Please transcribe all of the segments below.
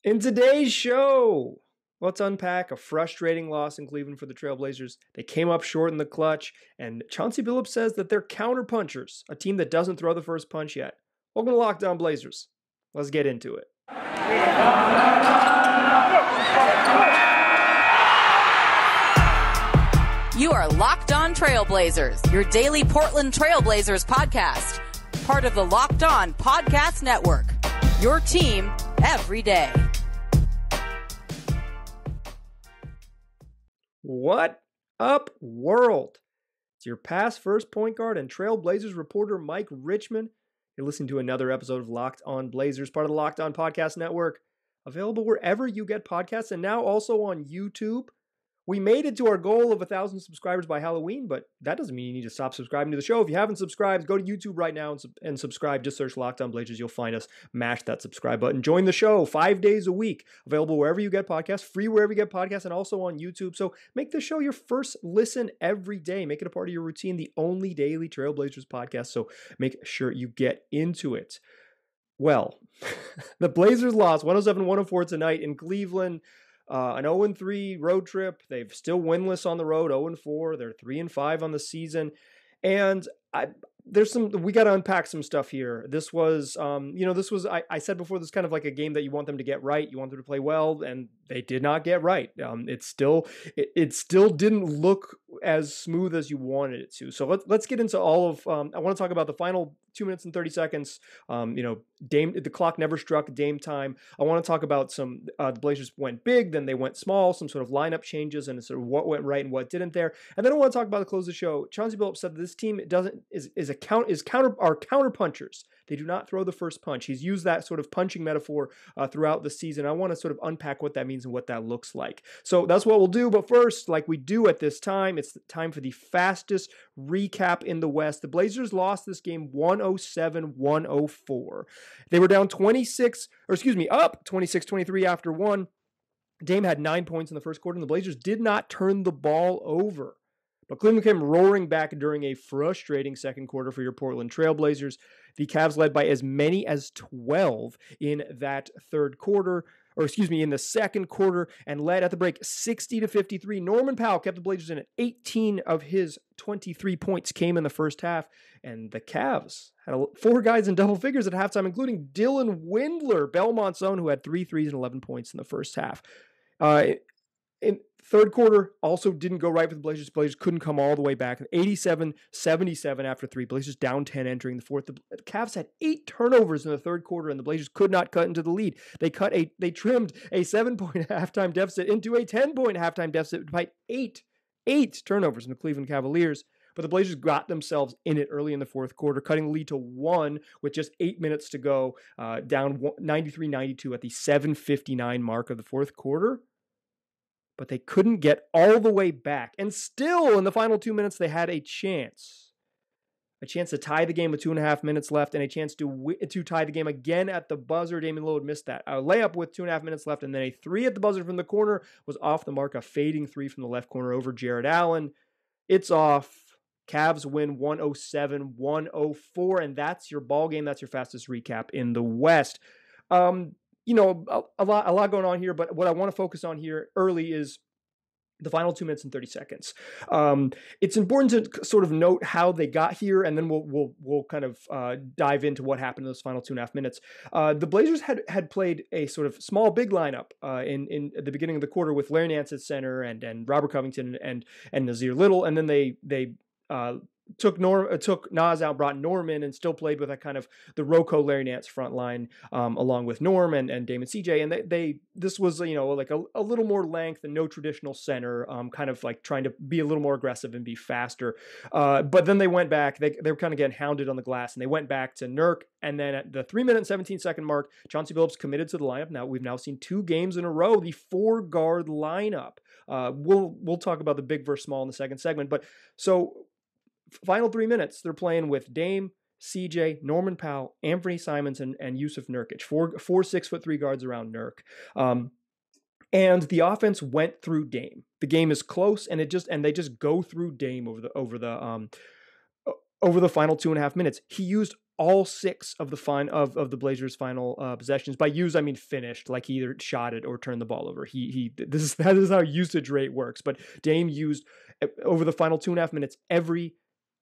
In today's show, let's unpack a frustrating loss in Cleveland for the Trailblazers. They came up short in the clutch, and Chauncey Billups says that they're counterpunchers, a team that doesn't throw the first punch yet. Welcome to Locked On Blazers. Let's get into it. You are Locked On Trailblazers, your daily Portland Trailblazers podcast. Part of the Locked On Podcast Network, your team every day. What up, world? It's your past first point guard and Trailblazers reporter Mike Richmond. You're listening to another episode of Locked On Blazers, part of the Locked On Podcast Network, available wherever you get podcasts and now also on YouTube. We made it to our goal of 1,000 subscribers by Halloween, but that doesn't mean you need to stop subscribing to the show. If you haven't subscribed, go to YouTube right now and subscribe. Just search Locked On Blazers. You'll find us. Mash that subscribe button. Join the show 5 days a week. Available wherever you get podcasts, free wherever you get podcasts, and also on YouTube. So make the show your first listen every day. Make it a part of your routine, the only daily Trailblazers podcast. So make sure you get into it. Well, the Blazers lost 107-104 tonight in Cleveland. An 0-3 road trip. They've still winless on the road, 0-4. They're 3-5 on the season. And we got to unpack some stuff here. This was, I said before, this is kind of like a game that you want them to get right. You want them to play well, and they did not get right. It still didn't look as smooth as you wanted it to. So let's get into all of, I want to talk about the final 2 minutes and 30 seconds. The clock never struck Dame time. I want to talk about some, the Blazers went big, then they went small, some sort of lineup changes and sort of what went right and what didn't there. And then I want to talk about the close of the show. Chauncey Billups said that this team are counter punchers. They do not throw the first punch. He's used that sort of punching metaphor throughout the season. I want to sort of unpack what that means and what that looks like. So that's what we'll do. But first, like we do at this time, it's time for the fastest recap in the West. The Blazers lost this game 107-104. They were down up 26-23 after one. Dame had 9 points in the first quarter, and the Blazers did not turn the ball over. But Cleveland came roaring back during a frustrating second quarter for your Portland Trailblazers. The Cavs led by as many as 12 in that in the second quarter, and led at the break 60-53. Norman Powell kept the Blazers in it. 18 of his 23 points came in the first half, and the Cavs had 4 guys in double figures at halftime, including Dylan Windler, Belmont's own, who had 3 threes and 11 points in the first half. In third quarter, also didn't go right for the Blazers. Blazers couldn't come all the way back. 87-77 after 3. Blazers down 10 entering the fourth. The Cavs had 8 turnovers in the third quarter, and the Blazers could not cut into the lead. They trimmed a 7-point halftime deficit into a 10-point halftime deficit by 8 turnovers in the Cleveland Cavaliers. But the Blazers got themselves in it early in the fourth quarter, cutting the lead to 1 with just 8 minutes to go, down 93-92 at the 7:59 mark of the fourth quarter. But they couldn't get all the way back. And still, in the final 2 minutes, they had a chance to tie the game with 2.5 minutes left, and a chance to tie the game again at the buzzer. Damian Lillard missed that. A layup with 2.5 minutes left, and then a 3 at the buzzer from the corner was off the mark. A fading 3 from the left corner over Jared Allen. It's off. Cavs win 107-104, and that's your ball game. That's your fastest recap in the West. A lot going on here, but what I want to focus on here early is the final 2 minutes and 30 seconds. It's important to sort of note how they got here, and then we'll kind of dive into what happened in those final 2.5 minutes. The Blazers had played a sort of small big lineup in the beginning of the quarter with Larry Nance at center and Robert Covington and Nazir Little, and then they took Nas out, brought Norm in, and still played with that kind of the Rocco Larry Nance front line, along with Norm and Damon CJ. And this was, like a little more length and no traditional center, kind of like trying to be a little more aggressive and be faster. But then they went back, they were kind of getting hounded on the glass, and they went back to Nurk. And then at the 3 minute and 17 second mark, Chauncey Billups committed to the lineup. Now we've seen 2 games in a row, the 4-guard lineup. We'll talk about the big versus small in the second segment, but so final 3 minutes, they're playing with Dame, CJ, Norman Powell, Anthony Simons, and Yusuf Nurkic, four 6'3" guards around Nurk. And the offense went through Dame. The game is close, and they just go through Dame over the final 2.5 minutes. He used all 6 of the Blazers' final possessions. By used, I mean finished, like he either shot it or turned the ball over. That is how usage rate works. But Dame used over the final 2.5 minutes every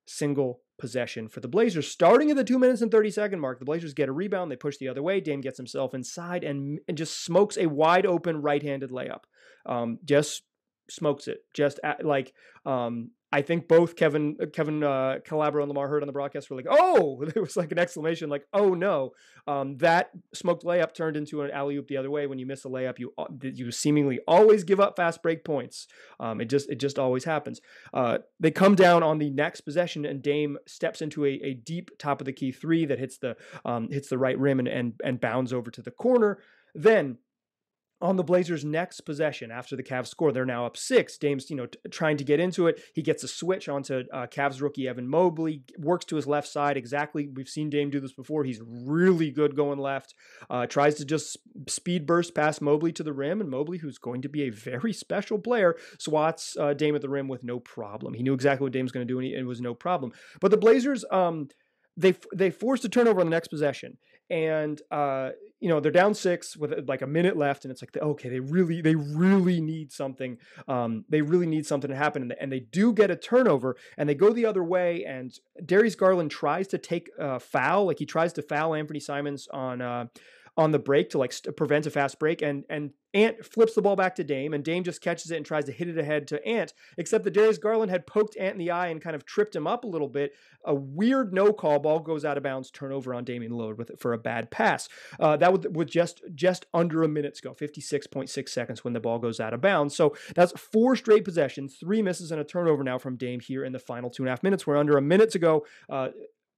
single possession for the Blazers. Starting at the 2 minutes and 30-second mark, the Blazers get a rebound. They push the other way. Dame gets himself inside and just smokes a wide open right-handed layup. Just smokes it. I think both Kevin Calabro and Lamar Hurd on the broadcast were like, oh, there was like an exclamation like, oh no. That smoked layup turned into an alley-oop the other way. When you miss a layup, you seemingly always give up fast break points. It just always happens. They come down on the next possession and Dame steps into a deep top of the key 3 that hits the right rim and bounds over to the corner. Then on the Blazers' next possession, after the Cavs score, they're now up 6. Dame's, trying to get into it. He gets a switch onto Cavs rookie Evan Mobley, works to his left side. Exactly. We've seen Dame do this before. He's really good going left. Tries to just speed burst past Mobley to the rim, and Mobley, who's going to be a very special player, swats Dame at the rim with no problem. He knew exactly what Dame's going to do, and it was no problem. But the Blazers, they forced a turnover on the next possession, and they're down 6 with like a minute left, and it's like, okay, they really need something. They really need something to happen, and they do get a turnover, and they go the other way, and Darius Garland tries to take a foul, like he tries to foul Anthony Simons on the break to prevent a fast break, and Ant flips the ball back to Dame, and Dame just catches it and tries to hit it ahead to Ant, except that Darius Garland had poked Ant in the eye and kind of tripped him up a little bit. A weird no-call, ball goes out of bounds, turnover on Damian Lillard for a bad pass. That was just under a minute to go, 56.6 seconds when the ball goes out of bounds. So that's 4 straight possessions, 3 misses and a turnover now from Dame here in the final 2.5 minutes. We're under a minute to go.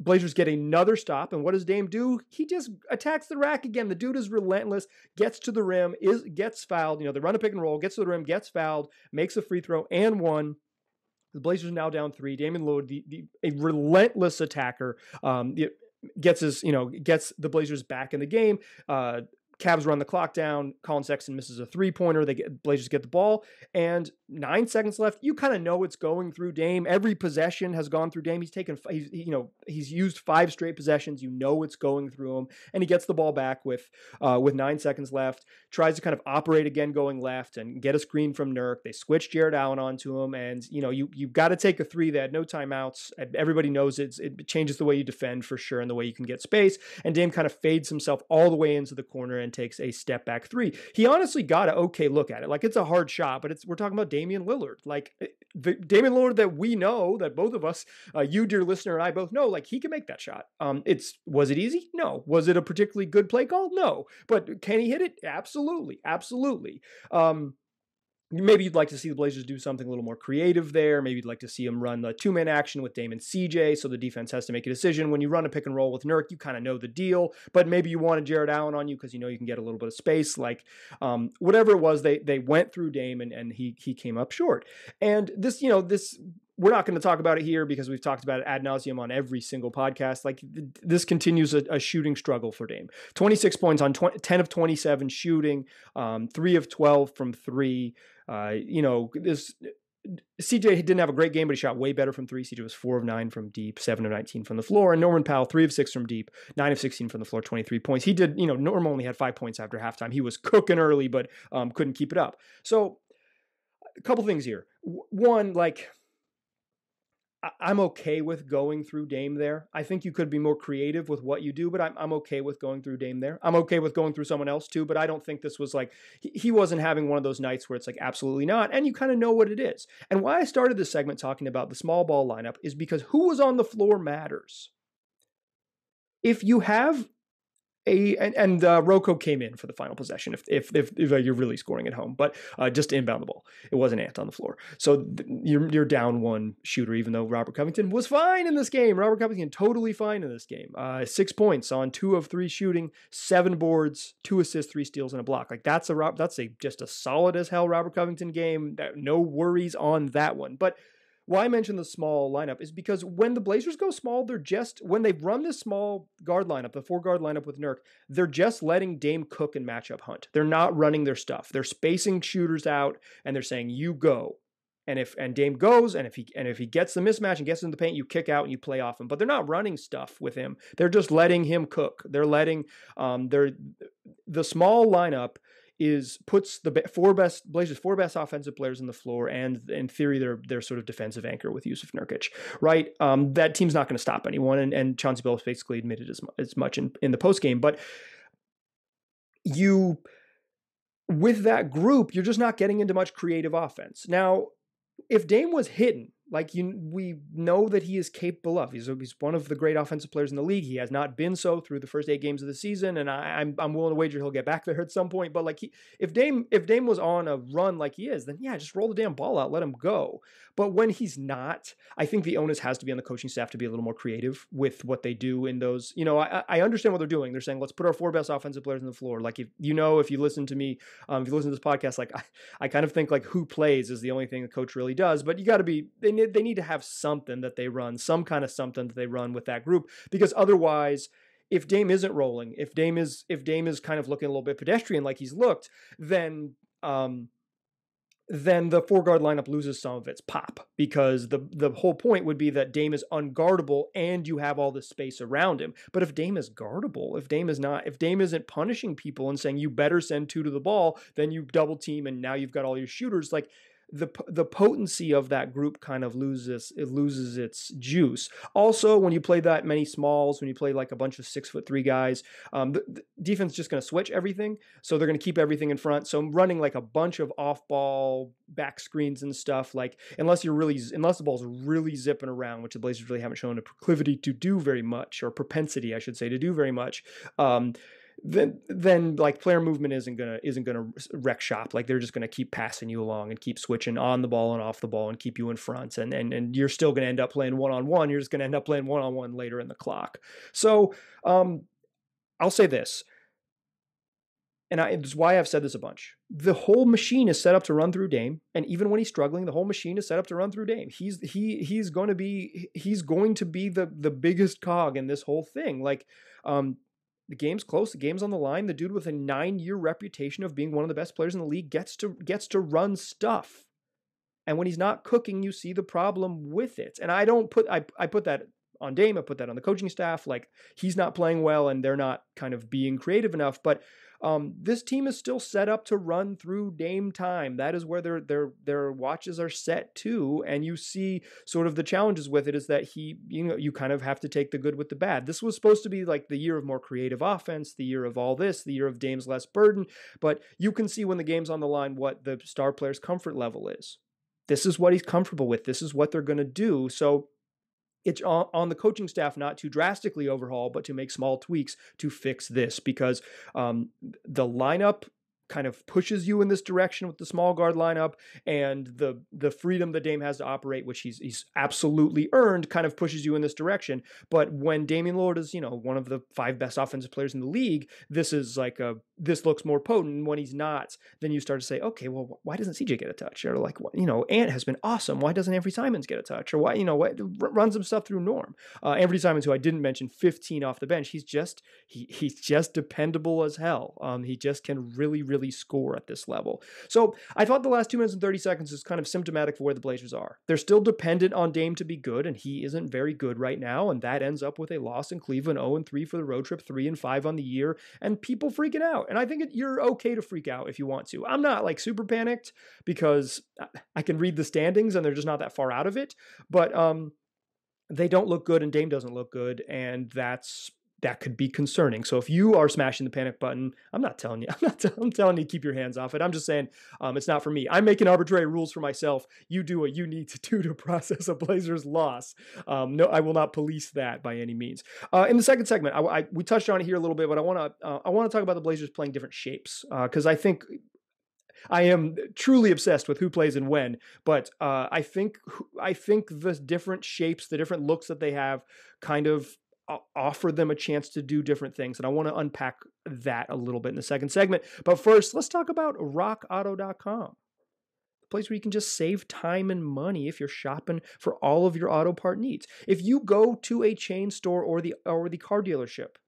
Blazers get another stop, and what does Dame do? He just attacks the rack again. The dude is relentless, gets to the rim, gets fouled. They run a pick and roll, gets to the rim, gets fouled, makes a free throw, and one. The Blazers are now down 3. Damian Lillard, a relentless attacker, gets the Blazers back in the game. Cavs run the clock down. Colin Sexton misses a 3-pointer. Blazers get the ball, and 9 seconds left. You kind of know it's going through Dame. Every possession has gone through Dame. He's used 5 straight possessions. You know it's going through him, and he gets the ball back with 9 seconds left. Tries to kind of operate again, going left, and get a screen from Nurk. They switch Jared Allen onto him, and you've got to take a 3. They had no timeouts. Everybody knows it changes the way you defend for sure, and the way you can get space. And Dame kind of fades himself all the way into the corner and takes a step back 3. He honestly got an okay look at it. Like, it's a hard shot, but we're talking about Damian Lillard. Like, the Damian Lillard that we know, that both of us, you dear listener and I both know, like, he can make that shot. Was it easy? No. Was it a particularly good play call? No. But can he hit it? Absolutely. Maybe you'd like to see the Blazers do something a little more creative there. Maybe you'd like to see them run the 2-man action with Dame and CJ, so the defense has to make a decision. When you run a pick and roll with Nurk, you kind of know the deal, but maybe you wanted Jared Allen on you because you can get a little bit of space. Like, whatever it was, they went through Dame, and he came up short. And this, we're not going to talk about it here because we've talked about it ad nauseum on every single podcast. Like, this continues a shooting struggle for Dame. 26 points on 10 of 27 shooting, 3 of 12 from 3. This CJ didn't have a great game, but he shot way better from 3. CJ was 4 of 9 from deep, 7 of 19 from the floor. And Norman Powell, 3 of 6 from deep, 9 of 16 from the floor, 23 points. He did, Norm only had 5 points after halftime. He was cooking early, but couldn't keep it up. So a couple things here. One, like, I'm okay with going through Dame there. I think you could be more creative with what you do, but I'm okay with going through Dame there. I'm okay with going through someone else too, but I don't think this was like, he wasn't having one of those nights where it's like, absolutely not. And you kind of know what it is. And why I started this segment talking about the small ball lineup is because who was on the floor matters. If you have Rocco came in for the final possession if you're really scoring at home, but just to inbound the ball. It wasn't Ant on the floor. So you're down 1 shooter, even though Robert Covington was fine in this game. Robert Covington totally fine in this game. 6 points on 2 of 3 shooting, 7 boards, 2 assists, 3 steals, and a block. Like, that's just a solid as hell Robert Covington game. No worries on that one. But why I mention the small lineup is because when the Blazers go small, when they run this small guard lineup, the 4-guard lineup with Nurk, they're just letting Dame cook and matchup hunt. They're not running their stuff. They're spacing shooters out, and they're saying, you go. and Dame goes, and if he gets the mismatch and gets in the paint, you kick out and you play off him. But they're not running stuff with him. They're just letting him cook. They're letting the small lineup puts the Blazers' four best offensive players on the floor, and in theory they're sort of defensive anchor with Yusuf Nurkic, right? That team's not going to stop anyone, and Chauncey Billups basically admitted as much in the post game. But with that group, you're just not getting into much creative offense. Now, if Dame was hidden, we know that he is capable of. He's one of the great offensive players in the league. He has not been so through the first 8 games of the season, and I'm willing to wager he'll get back there at some point. But if Dame was on a run like he is, then yeah, just roll the damn ball out, let him go. But when he's not, I think the onus has to be on the coaching staff to be a little more creative with what they do in those. I understand what they're doing. They're saying, let's put our 4 best offensive players on the floor. If you listen to me, if you listen to this podcast, I kind of think who plays is the only thing the coach really does. But you got to be, they need to have something that they run, some kind of something that they run with that group, because otherwise, if Dame isn't rolling, if Dame is kind of looking a little bit pedestrian like he's looked, then the 4-guard lineup loses some of its pop, because the whole point would be that Dame is unguardable and you have all this space around him. But if Dame is guardable, if Dame isn't punishing people and saying you better send 2 to the ball, then you double team and now you've got all your shooters, the potency of that group kind of loses its juice. Also, when you play that many smalls, when you play a bunch of 6'3" guys, the defense is just going to switch everything. So they're going to keep everything in front. So running a bunch of off-ball back screens and stuff, unless the ball's really zipping around, which the Blazers really haven't shown a proclivity to do very much, or propensity, I should say, to do very much. Then player movement isn't gonna wreck shop. They're just gonna keep passing you along and keep switching on the ball and off the ball and keep you in front, and you're still gonna end up playing one-on-one. You're just gonna end up playing one-on-one later in the clock. So I'll say this, and it's why I've said this a bunch. The whole machine is set up to run through Dame, and even when he's struggling, the whole machine is set up to run through Dame. He's going to be the biggest cog in this whole thing. The game's close. The game's on the line. The dude with a 9-year reputation of being one of the best players in the league gets to run stuff. And when he's not cooking, you see the problem with it. And I put that on Dame. I put that on the coaching staff. He's not playing well and they're not kind of being creative enough. But this team is still set up to run through Dame time. That is where their watches are set to. And you see sort of the challenges with it is that you kind of have to take the good with the bad. This was supposed to be the year of more creative offense, the year of all this, the year of Dame's less burden. But you can see when the game's on the line what the star player's comfort level is. This is what he's comfortable with. This is what they're going to do. So it's on the coaching staff not to drastically overhaul, but to make small tweaks to fix this, because the lineup kind of pushes you in this direction with the small guard lineup, and the freedom that Dame has to operate, which he's absolutely earned, kind of pushes you in this direction. But when Damian Lillard is, one of the 5 best offensive players in the league, this is this looks more potent. When he's not, then you start to say, okay, well, why doesn't CJ get a touch? Or Ant has been awesome. Why doesn't Anthony Simons get a touch? Or why, run some stuff through Norm. Anthony Simons, who I didn't mention, 15 off the bench. He's just dependable as hell. He just can really, really score at this level. So I thought the last 2 minutes and 30 seconds is kind of symptomatic for where the Blazers are. They're still dependent on Dame to be good, and he isn't very good right now, and that ends up with a loss in Cleveland, 0-3 for the road trip, 3-5 on the year, and people freaking out. And I think you're okay to freak out if you want to. I'm not super panicked, because I can read the standings and they're just not that far out of it, but they don't look good and Dame doesn't look good, and that could be concerning. So if you are smashing the panic button, I'm telling you to keep your hands off it. I'm just saying it's not for me. I'm making arbitrary rules for myself. You do what you need to do to process a Blazers loss. No, I will not police that by any means. In the second segment, we touched on it here a little bit, but I want to talk about the Blazers playing different shapes, because I think I am truly obsessed with who plays and when, but I think the different shapes, the different looks that they have kind of offer them a chance to do different things. And I want to unpack that a little bit in the second segment. But first, let's talk about rockauto.com. The place where you can just save time and money if you're shopping for all of your auto part needs. If you go to a chain store or the car dealership,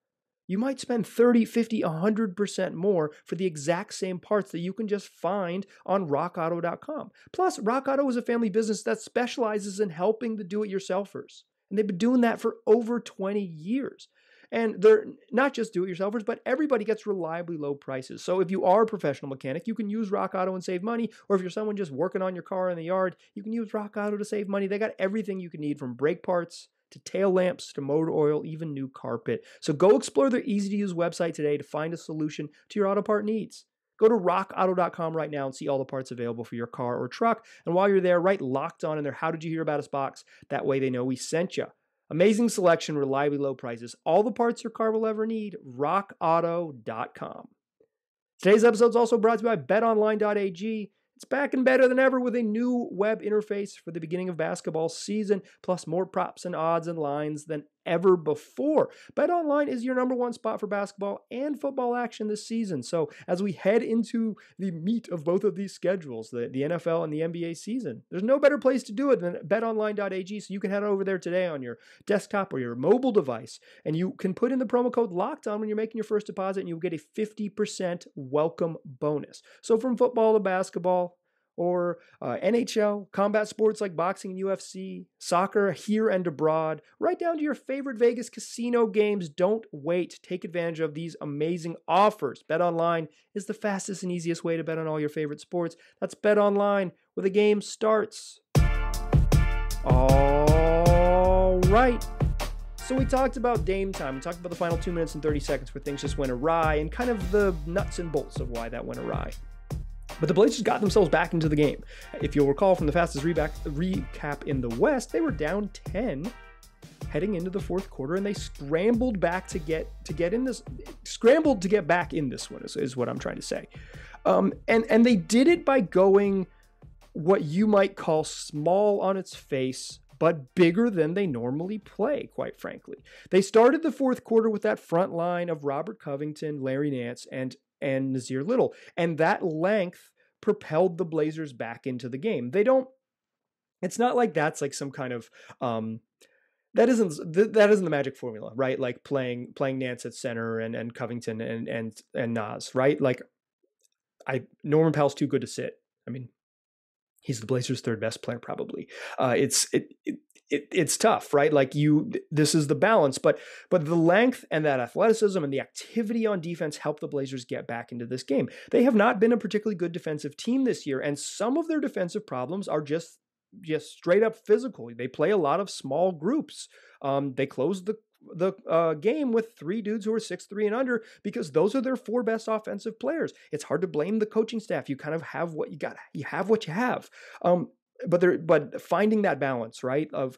you might spend 30, 50, 100% more for the exact same parts that you can just find on rockauto.com. Plus, Rock Auto is a family business that specializes in helping the do-it-yourselfers. And they've been doing that for over 20 years. And they're not just do-it-yourselfers, but everybody gets reliably low prices. So if you are a professional mechanic, you can use Rock Auto and save money. Or if you're someone just working on your car in the yard, you can use Rock Auto to save money. They got everything you can need, from brake parts to tail lamps to motor oil, even new carpet. So go explore their easy-to-use website today to find a solution to your auto part needs. Go to rockauto.com right now and see all the parts available for your car or truck. And while you're there, write Locked On in their How Did You Hear About Us box. That way they know we sent you. Amazing selection, reliably low prices, all the parts your car will ever need, rockauto.com. Today's episode is also brought to you by BetOnline.ag. It's back and better than ever with a new web interface for the beginning of basketball season, plus more props and odds and lines than ever before. BetOnline is your number one spot for basketball and football action this season. So as we head into the meat of both of these schedules, the NFL and the NBA season, there's no better place to do it than betonline.ag. So you can head over there today on your desktop or your mobile device, and you can put in the promo code LOCKEDON when you're making your first deposit, and you'll get a 50% welcome bonus. So from football to basketball, or NHL, combat sports like boxing and UFC, soccer here and abroad, right down to your favorite Vegas casino games. Don't wait. Take advantage of these amazing offers. BetOnline is the fastest and easiest way to bet on all your favorite sports. That's BetOnline, where the game starts. All right. So we talked about Dame time. We talked about the final 2 minutes and 30 seconds where things just went awry, and kind of the nuts and bolts of why that went awry. But the Blazers got themselves back into the game. If you'll recall from the fastest recap in the West, they were down 10 heading into the fourth quarter, and they scrambled back to get back in this one is what I'm trying to say. And they did it by going what you might call small on its face, but bigger than they normally play, quite frankly. They started the fourth quarter with that front line of Robert Covington, Larry Nance, and Nasir Little. And that length propelled the Blazers back into the game. It's not like that's like some kind of, that isn't the magic formula, right? Like playing Nance at center and Covington and Nas, right? Like Norman Powell's too good to sit. I mean, he's the Blazers' third best player, probably. It's tough, right? Like this is the balance, but the length and that athleticism and the activity on defense help the Blazers get back into this game. They have not been a particularly good defensive team this year, and some of their defensive problems are just straight up physical. They play a lot of small groups. They close the game with three dudes who are 6'3" and under, because those are their four best offensive players. It's hard to blame the coaching staff. You kind of have what you got. You have what you have. But finding that balance, right, of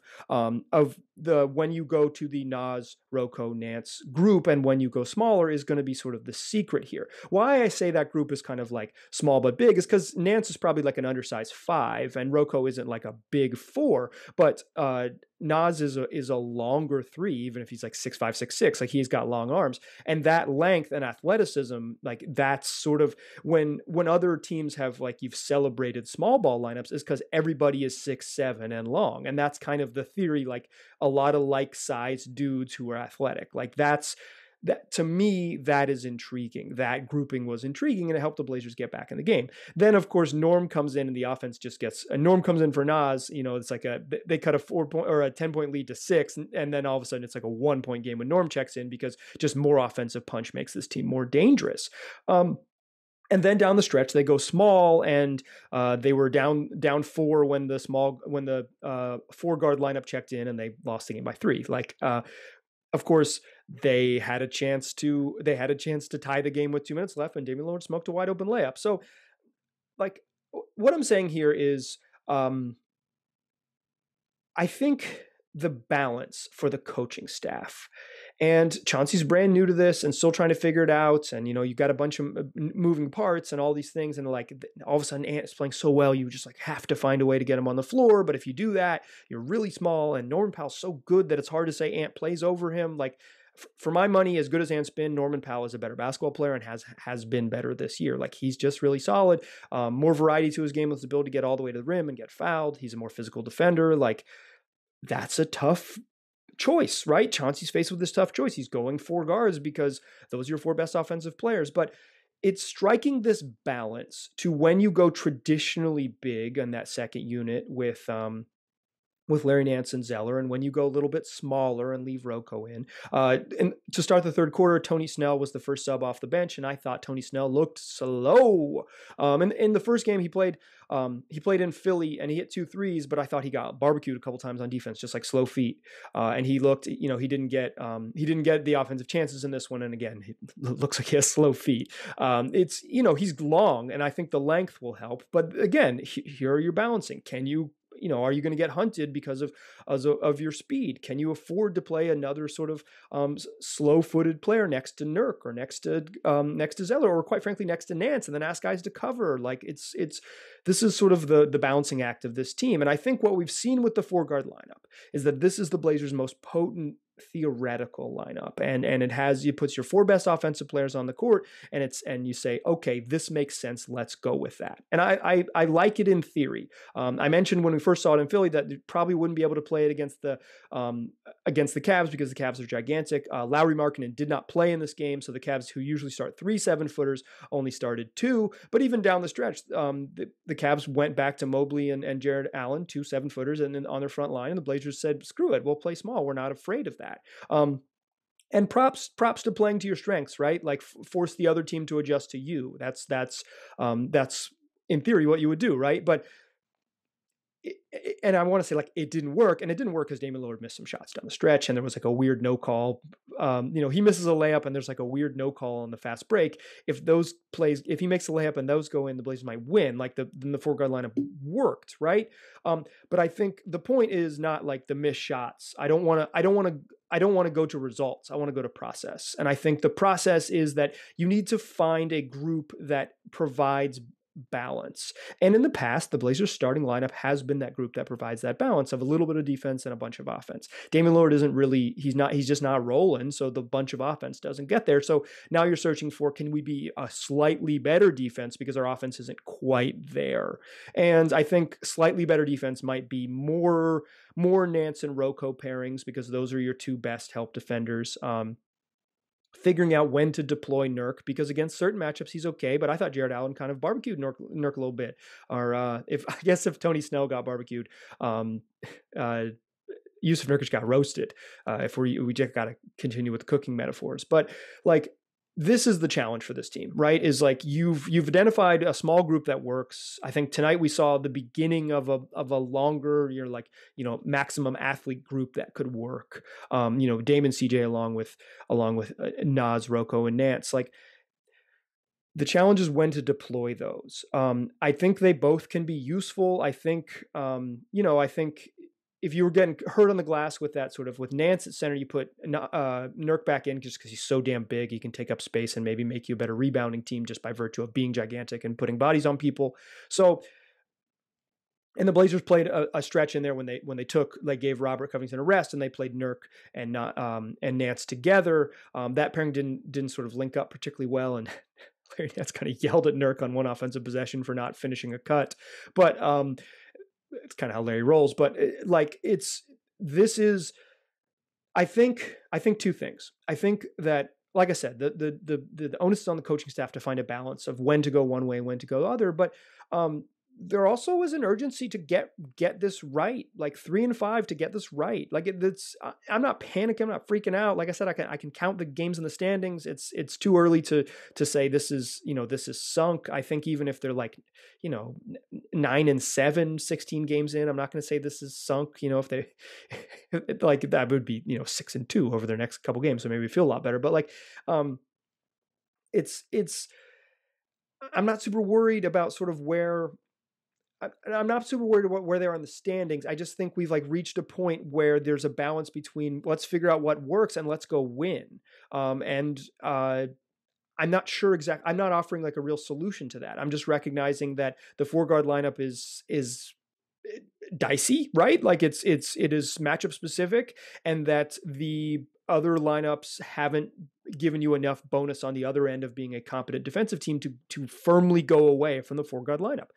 the when you go to the Nas, Rocco, Nance group and when you go smaller is going to be sort of the secret here. Why I say that group is kind of like small but big is because Nance is probably like an undersized 5 and Rocco isn't like a big 4, but Nas is a longer 3, even if he's like 6'5", 6'6", like he's got long arms. And that length and athleticism, like that's sort of when other teams have, like, you've celebrated small ball lineups, is because everybody is 6'7" and long. And that's kind of the theory, like a lot of like-sized dudes who are athletic. Like that to me, that is intriguing. That grouping was intriguing, and it helped the Blazers get back in the game. Then, of course, Norm comes in, and the offense just gets. Norm comes in for Nas. You know, it's like they cut a 4-point or a 10-point lead to 6, and then all of a sudden it's like a 1-point game when Norm checks in, because just more offensive punch makes this team more dangerous. And then down the stretch, they go small, and they were down 4 when the 4-guard lineup checked in, and they lost the game by 3. Like, of course, they had a chance to tie the game with 2 minutes left, and Damian Lillard smoked a wide open layup. So, like, what I'm saying here is, I think the balance for the coaching staff. And Chauncey's brand new to this and still trying to figure it out. And, you know, you got a bunch of moving parts and all these things. And like all of a sudden Ant is playing so well, you just like have to find a way to get him on the floor. But if you do that, you're really small. And Norman Powell's so good that it's hard to say Ant plays over him. Like, for my money, as good as Ant's been, Norman Powell is a better basketball player and has been better this year. Like, he's just really solid. More variety to his game with his ability to get all the way to the rim and get fouled. He's a more physical defender. Like, that's a tough choice, right? Chauncey's faced with this tough choice. He's going 4 guards because those are your 4 best offensive players. But it's striking this balance to when you go traditionally big on that second unit with Larry Nance and Zeller, and when you go a little bit smaller and leave Rocco in. And to start the third quarter, Tony Snell was the first sub off the bench, and I thought Tony Snell looked slow. And in the first game, he played in Philly, and he hit 2 threes, but I thought he got barbecued a couple times on defense, just like slow feet. And he looked, he didn't get the offensive chances in this one. And again, it looks like he has slow feet. It's, he's long, and I think the length will help. But again, here you're balancing. Can you, are you going to get hunted because of your speed? Can you afford to play another sort of slow-footed player next to Nurk or next to Zeller, or quite frankly next to Nance, and then ask guys to cover? Like this is sort of the balancing act of this team. And I think what we've seen with the 4-guard lineup is that this is the Blazers' most potent theoretical lineup, and it puts your 4 best offensive players on the court, and you say, okay, this makes sense, let's go with that. And I like it in theory. I mentioned when we first saw it in Philly that it probably wouldn't be able to play it against the Cavs because the Cavs are gigantic. Lauri Markkanen did not play in this game, so the Cavs, who usually start 3 7-footers, only started 2. But even down the stretch, the Cavs went back to Mobley and Jared Allen, 2 7-footers, and then on their front line, and the Blazers said, screw it, we'll play small, we're not afraid of that. And props to playing to your strengths, right? Like force the other team to adjust to you. That's in theory what you would do, right? But and I want to say, like, it didn't work, and it didn't work because Damian Lillard missed some shots down the stretch, and there was like a weird no call. He misses a layup, and there's like a weird no call on the fast break. If he makes a layup and those go in, the Blazers might win. Like the 4-guard lineup worked, right? But I think the point is not like the missed shots. I don't want to go to results. I want to go to process, and I think the process is that you need to find a group that provides balance. And in the past, the Blazers starting lineup has been that group that provides that balance of a little bit of defense and a bunch of offense. Damian Lillard he's just not rolling, so the bunch of offense doesn't get there. So now you're searching for, can we be a slightly better defense because our offense isn't quite there? And I think slightly better defense might be more Nance and Rocco pairings, because those are your 2 best help defenders. Figuring out when to deploy Nurk, because against certain matchups he's okay, but I thought Jared Allen kind of barbecued Nurk a little bit. Or if Tony Snell got barbecued, Yusuf Nurkic got roasted. If we just got to continue with cooking metaphors, but like, this is the challenge for this team, right? Is like you've identified a small group that works. I think tonight we saw the beginning of a longer, maximum athlete group that could work. Dame and CJ along with Nas, Rocco, and Nance. Like, the challenge is when to deploy those. I think they both can be useful. I think if you were getting hurt on the glass with that sort of, with Nance at center, you put Nurk back in just because he's so damn big. He can take up space and maybe make you a better rebounding team just by virtue of being gigantic and putting bodies on people. So, and the Blazers played a stretch in there when they gave Robert Covington a rest, and they played Nurk and Nance together. That pairing didn't sort of link up particularly well, and Larry Nance kind of yelled at Nurk on one offensive possession for not finishing a cut. But it's kind of how Larry rolls, but I think 2 things. I think that, like I said, the onus is on the coaching staff to find a balance of when to go one way and when to go the other. But there also is an urgency to get this right, like 3 and 5 to get this right. Like I'm not panicking, I'm not freaking out. Like I said, I can count the games in the standings. It's too early to say this is sunk. I think even if they're 9 and 7, 16 games in, I'm not going to say this is sunk. If they like, that would be 6 and 2 over their next couple games, so maybe we feel a lot better. But like, I'm not super worried about sort of where. I'm not super worried about where they are in the standings. I just think we've reached a point where there's a balance between let's figure out what works and let's go win. I'm not sure exactly. I'm not offering like a real solution to that. I'm just recognizing that the 4-guard lineup is dicey, right? Like it is matchup specific, and that the other lineups haven't given you enough bonus on the other end of being a competent defensive team to firmly go away from the 4-guard lineup.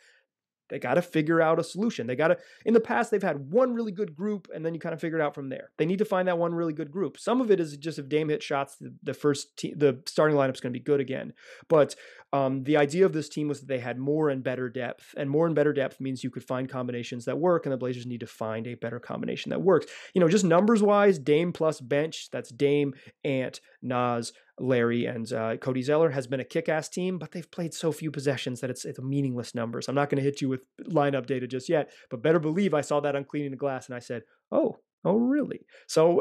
They got to figure out a solution. In the past, they've had one really good group, and then you kind of figure it out from there. They need to find that one really good group. Some of it is just if Dame hits shots, the starting lineup's going to be good again. But the idea of this team was that they had more and better depth, and more and better depth means you could find combinations that work, and the Blazers need to find a better combination that works. Just numbers-wise, Dame plus bench, that's Dame, Ant, Nas, Larry, and Cody Zeller has been a kick-ass team, but they've played so few possessions that it's meaningless numbers. I'm not going to hit you with lineup data just yet, but better believe I saw that on Cleaning the Glass, and I said, oh, really? So,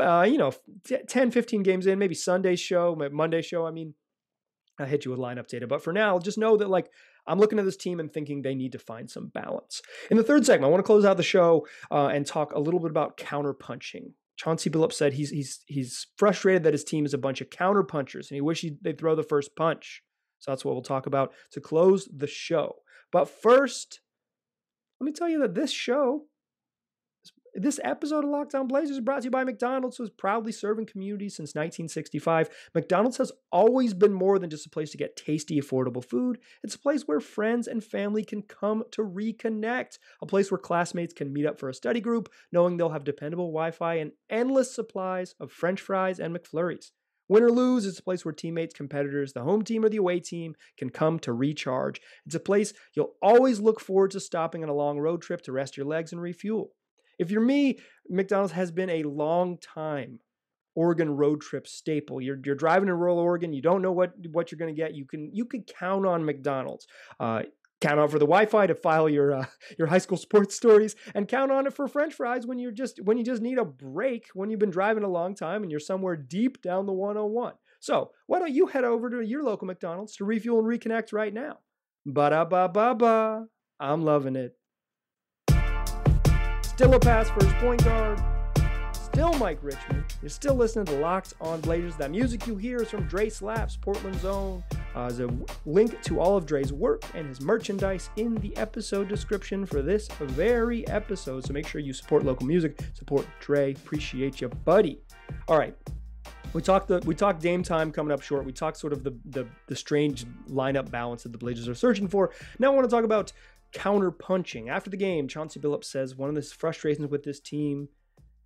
10, 15 games in, maybe Sunday's show, maybe Monday's show, I hit you with lineup data. But for now, just know that I'm looking at this team and thinking they need to find some balance. In the third segment, I want to close out the show and talk a little bit about counterpunching. Chauncey Billups said he's frustrated that his team is a bunch of counterpunchers, and he wishes they'd throw the first punch. So that's what we'll talk about to close the show. But first, let me tell you that this episode of Locked On Blazers is brought to you by McDonald's, who has proudly serving communities since 1965. McDonald's has always been more than just a place to get tasty, affordable food. It's a place where friends and family can come to reconnect, a place where classmates can meet up for a study group, knowing they'll have dependable Wi-Fi and endless supplies of French fries and McFlurries. Win or lose, it's a place where teammates, competitors, the home team or the away team can come to recharge. It's a place you'll always look forward to stopping on a long road trip to rest your legs and refuel. If you're me, McDonald's has been a long time Oregon road trip staple. You're driving in rural Oregon, you don't know what you're going to get. You can count on McDonald's. Count on for the Wi-Fi to file your high school sports stories, and count on it for French fries when you just need a break when you've been driving a long time and you're somewhere deep down the 101. So why don't you head over to your local McDonald's to refuel and reconnect right now? Ba-da-ba-ba-ba. I'm loving it. Still a pass first point guard. Still Mike Richmond. You're still listening to Locked On Blazers. That music you hear is from Dre Slaps, Portland's own. There's a link to all of Dre's work and his merchandise in the episode description for this very episode. So make sure you support local music, support Dre. Appreciate you, buddy. All right. We talked Dame time coming up short. We talked sort of the strange lineup balance that the Blazers are searching for. Now I want to talk about counterpunching. After the game, Chauncey Billups says one of the frustrations with this team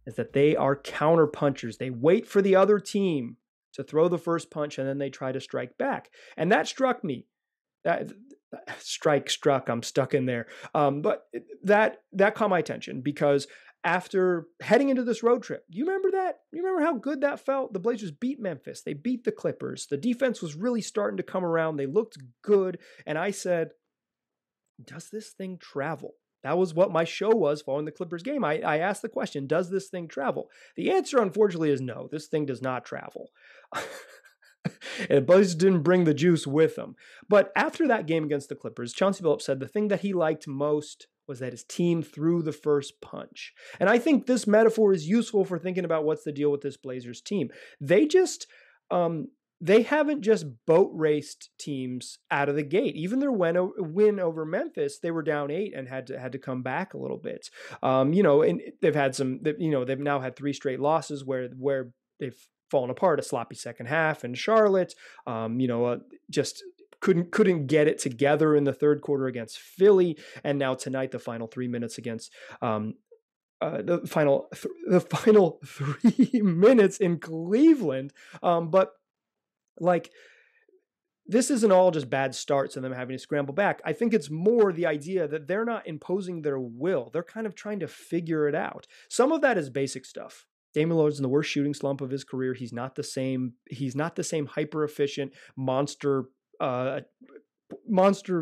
is that they are counterpunchers. They wait for the other team to throw the first punch and then they try to strike back. And that struck me. That struck. I'm stuck in there. But that caught my attention because after heading into this road trip, you remember that? You remember how good that felt? The Blazers beat Memphis. They beat the Clippers. The defense was really starting to come around. They looked good. And I said, does this thing travel? That was what my show was following the Clippers game. I asked the question, does this thing travel? The answer, unfortunately, is no. This thing does not travel. And the Blazers didn't bring the juice with them. But after that game against the Clippers, Chauncey Billups said the thing that he liked most was that his team threw the first punch. And I think this metaphor is useful for thinking about what's the deal with this Blazers team. They haven't just boat raced teams out of the gate. Even their win over Memphis, they were down 8 and had to come back a little bit. And they've had they've now had 3 straight losses where they've fallen apart. A sloppy second half in Charlotte. Just couldn't get it together in the third quarter against Philly, and now tonight the final 3 minutes against. The final 3 minutes in Cleveland, but. This isn't all just bad starts and them having to scramble back. I think it's more the idea that they're not imposing their will. They're kind of trying to figure it out. Some of that is basic stuff. Damian Lillard's in the worst shooting slump of his career. He's not the same hyper efficient monster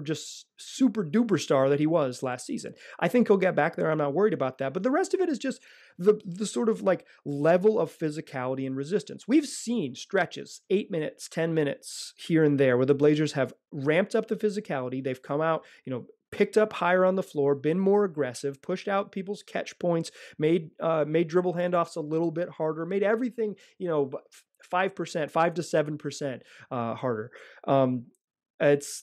just super duper star that he was last season. I think he'll get back there. I'm not worried about that. But the rest of it is just the sort of level of physicality and resistance. We've seen stretches, 8 minutes, 10 minutes here and there where the Blazers have ramped up the physicality. They've come out, picked up higher on the floor, been more aggressive, pushed out people's catch points, made dribble handoffs a little bit harder, made everything, 5%, 5 to 7% harder. It's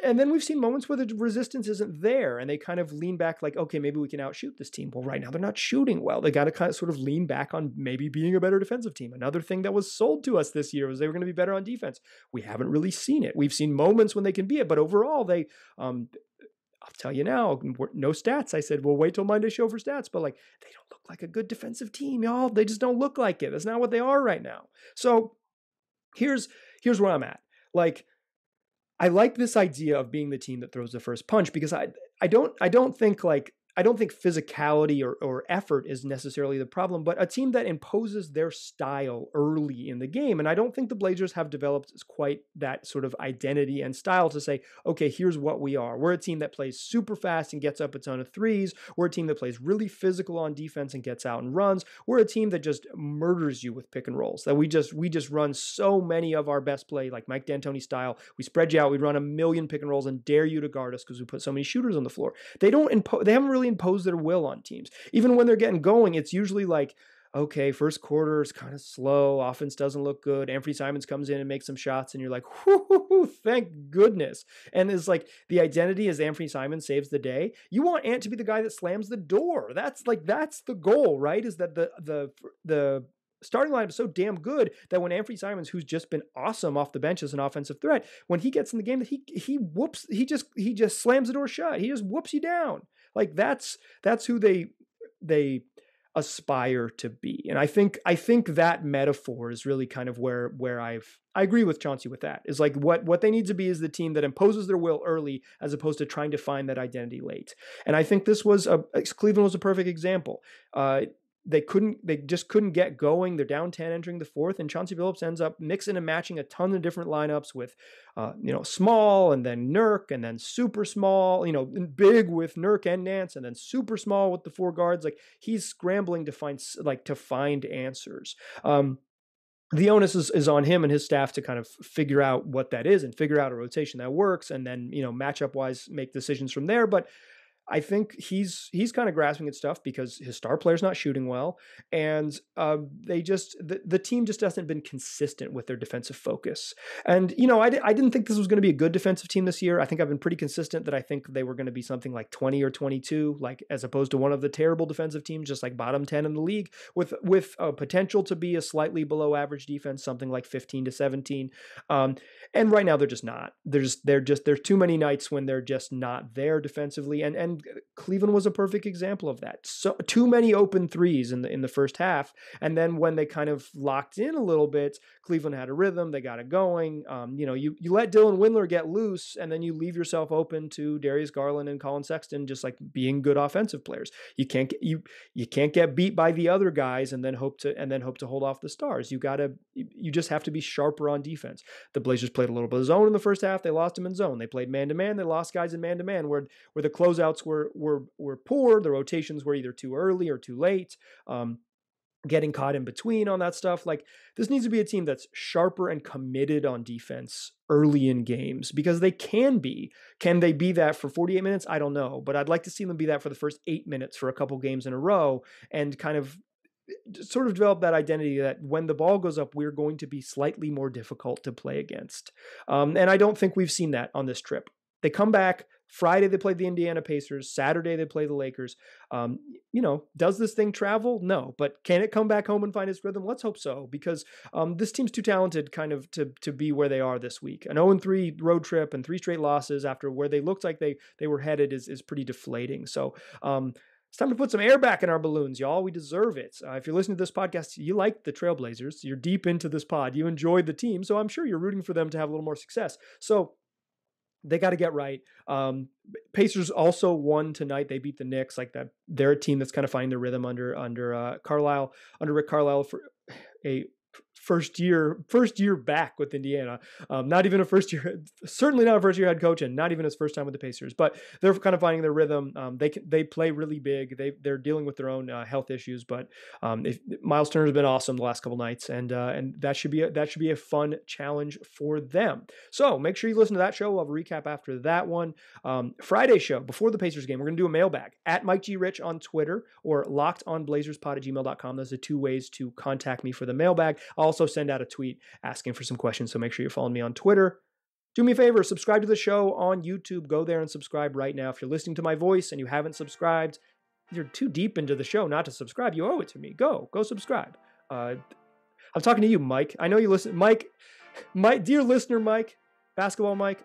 and then we've seen moments where the resistance isn't there and they kind of lean back okay, maybe we can outshoot this team. Well, right now they're not shooting well. They got to kind of sort of lean back on maybe being a better defensive team. Another thing that was sold to us this year was they were going to be better on defense. We haven't really seen it. We've seen moments when they can be it, but overall I'll tell you now, no stats. I said, well, wait till Monday show for stats. But like, they don't look like a good defensive team, y'all. They just don't look like it. That's not what they are right now. So here's where I'm at. Like, I like this idea of being the team that throws the first punch, because I don't think physicality or effort is necessarily the problem, but a team that imposes their style early in the game. And I don't think the Blazers have developed quite that sort of identity and style to say, okay, here's what we are. We're a team that plays super fast and gets up a ton of threes. We're a team that plays really physical on defense and gets out and runs. We're a team that just murders you with pick and rolls, that we just run so many of our best play, like Mike D'Antoni style. We spread you out. We run a million pick and rolls and dare you to guard us because we put so many shooters on the floor. They haven't really impose their will on teams. Even when they're getting going, it's usually like, okay, first quarter is kind of slow, offense doesn't look good, Anthony Simons comes in and makes some shots, and you're like, whoo, thank goodness. And it's like the identity is Anthony Simons saves the day. You want Ant to be the guy that slams the door. That's the goal, right? Is that the starting lineup is so damn good that when Anthony Simons, who's just been awesome off the bench as an offensive threat, when he gets in the game, that he just slams the door shut. He just whoops you down. Like that's who they aspire to be. And I think that metaphor is really kind of where I agree with Chauncey with that. Is like what they need to be is the team that imposes their will early as opposed to trying to find that identity late. And I think Cleveland was a perfect example. They just couldn't get going. They're down 10 entering the fourth, and Chauncey Billups ends up mixing and matching a ton of different lineups with, small and then Nurk and then super small, big with Nurk and Nance and then super small with the four guards. Like he's scrambling to find answers. The onus is on him and his staff to kind of figure out what that is and figure out a rotation that works, and then, matchup wise make decisions from there. But I think he's kind of grasping at stuff because his star player's not shooting well, and the team just hasn't been consistent with their defensive focus. And I didn't think this was going to be a good defensive team this year. I think I've been pretty consistent that I think they were going to be something like 20 or 22, like as opposed to one of the terrible defensive teams, just like bottom 10 in the league, with a potential to be a slightly below average defense, something like 15 to 17. And right now they're just not. There's too many nights when they're just not there defensively, and Cleveland was a perfect example of that. So too many open threes in the first half, and then when they kind of locked in a little bit, Cleveland had a rhythm. They got it going. You let Dylan Windler get loose, and then you leave yourself open to Darius Garland and Colin Sexton just like being good offensive players. You can't get beat by the other guys and then hope to hold off the stars. You just have to be sharper on defense. The Blazers played a little bit of zone in the first half. They lost them in zone. They played man to man. They lost guys in man to man where the closeouts were poor. The rotations were either too early or too late. Getting caught in between on that stuff. Like, this needs to be a team that's sharper and committed on defense early in games, because they can be. Can they be that for 48 minutes? I don't know, but I'd like to see them be that for the first 8 minutes for a couple games in a row, and kind of sort of develop that identity that when the ball goes up, we're going to be slightly more difficult to play against. And I don't think we've seen that on this trip. They come back. Friday, they played the Indiana Pacers. Saturday, they play the Lakers. Does this thing travel? No. But can it come back home and find its rhythm? Let's hope so, because this team's too talented kind of to be where they are this week. An 0-3 road trip and 3 straight losses after where they looked like they were headed is pretty deflating. So it's time to put some air back in our balloons, y'all. We deserve it. If you're listening to this podcast, you like the Trailblazers. You're deep into this pod. You enjoyed the team. So I'm sure you're rooting for them to have a little more success. So they got to get right. Pacers also won tonight. They beat the Knicks. Like that, they're a team that's kind of finding their rhythm under Rick Carlisle for a first year back with Indiana. Not even a first year, certainly not a first year head coach, and not even his first time with the Pacers. But they're kind of finding their rhythm. They play really big. They're dealing with their own health issues. But Miles Turner's been awesome the last couple nights, and that should be a fun challenge for them. So make sure you listen to that show. We'll have a recap after that one. Friday show before the Pacers game, we're gonna do a mailbag at Mike G. Rich on Twitter or lockedonblazerspod@gmail.com. Those are 2 ways to contact me for the mailbag. I'll also send out a tweet asking for some questions, so make sure you're following me on Twitter. Do me a favor, subscribe to the show on YouTube. Go there and subscribe right now. If you're listening to my voice and you haven't subscribed, you're too deep into the show not to subscribe. You owe it to me. Go subscribe. I'm talking to you, Mike. I know you listen. Mike, dear listener, Mike, basketball Mike,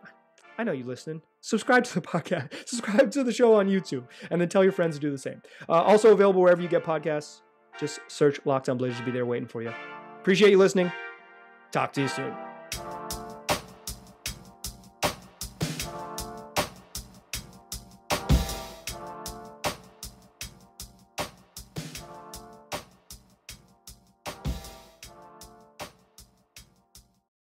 I know you listening. subscribe to the podcast, subscribe to the show on YouTube, and then tell your friends to do the same. Also available wherever you get podcasts. Just search Locked On Blazers to be there waiting for you. Appreciate you listening. Talk to you soon.